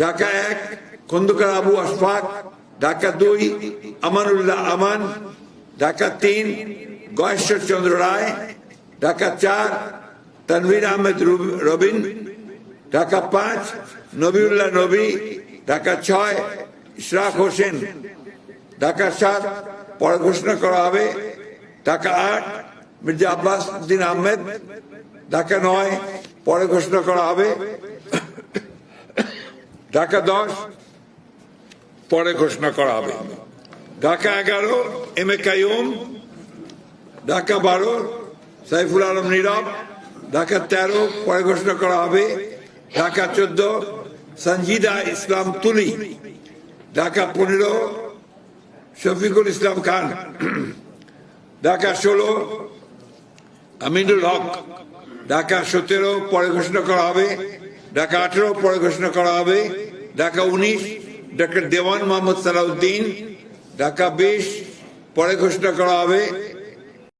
ঢাকা 1 খন্দকার আবু আশফাক, ঢাকা 2 আমানুল্লাহ আমান, ঢাকা 3 গয়েশ্বর চন্দ্র রায়, ঢাকা 4 তানভীর আহমেদ রবিন, ঢাকা 5 নবিউল্লাহ নবী, ঢাকা 6 ইশরাক হোসেন, ঢাকা 7 পরে ঘোষণা করা হবে, ঢাকা 8 মির্জা আব্বাস উদ্দিন আহমেদ, ঢাকা 9 পরে ঘোষণা করা হবে, ঢাকা 10 পরে ঘোষণা করা হবে, ঢাকা 11 এম এ কাইয়ুম, ঢাকা 12 সাইফুল আলম নীরব, ঢাকা 13 পরে ঘোষণা করা হবে, ঢাকা 14 সঞ্জিদা ইসলাম তুলি, ঢাকা 15 শফিকুল ইসলাম খান, ঢাকা 16 আমিনুল হক, ঢাকা 17 পরে ঘোষণা করা হবে, ঢাকা 18 পরে ঘোষণা করা হবে, ঢাকা 19 ডক্টর দেওয়ান মোহাম্মদ সালাউদ্দিন, ঢাকা 20 পরে ঘোষণা করা হবে,